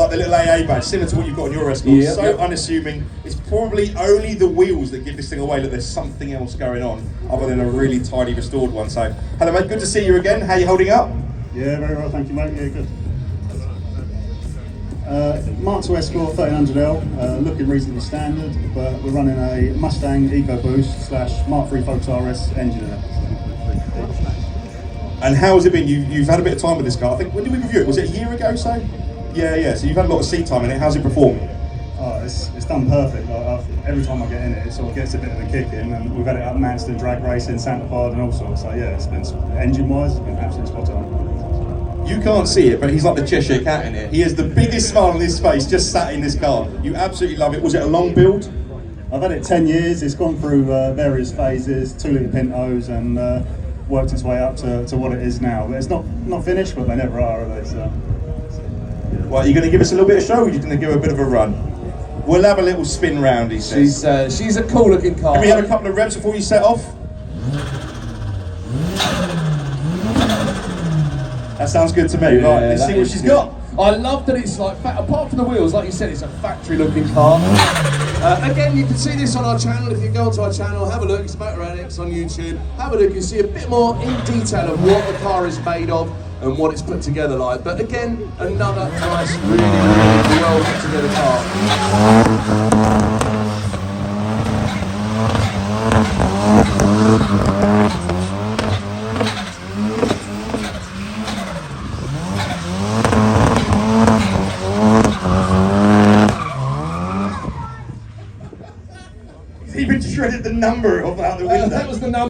like the little AA badge, similar to what you've got on your Escort. Yep, So yep. unassuming. It's probably only the wheels that give this thing away that there's something else going on other than a really tidy restored one. So, hello mate, good to see you again. How are you holding up? Yeah, very well, thank you mate, yeah, good. Mk2 Escort 1300L, looking reasonably standard, but we're running a Mustang EcoBoost / Mk3 Focus RS engine in it. And how has it been? You've had a bit of time with this car. I think, when did we review it? Was it a year ago so? Yeah, so you've had a lot of seat time in it. How's it performing? Oh, it's done perfect. Every time I get in it sort of gets a bit of a kick in, and we've had it up Manston, drag racing, Santa Pod and all sorts, so yeah, it's been, engine-wise, it's been absolutely spot on. You can't see it, but he's like the Cheshire Cat in it. He has the biggest smile on his face just sat in this car. You absolutely love it. Was it a long build? I've had it 10 years, it's gone through various phases, 2-litre Pintos, and worked its way up to what it is now. But it's not finished, but they never are they? So. Well, you're going to give us a little bit of show, or you're going to give her a bit of a run? We'll have a little spin round, he says. She's a cool looking car. Can we have a couple of revs before you set off? That sounds good to me. Yeah, right, let's see what she's got. I love that it's like, apart from the wheels, like you said, it's a factory looking car. Again, you can see this on our channel. If you go onto our channel, have a look, it's Motor Addicts on YouTube. Have a look, you see a bit more in detail of what the car is made of and what it's put together like. But again, another nice, really well put together car. He's even shredded the number of out the window. That was the number.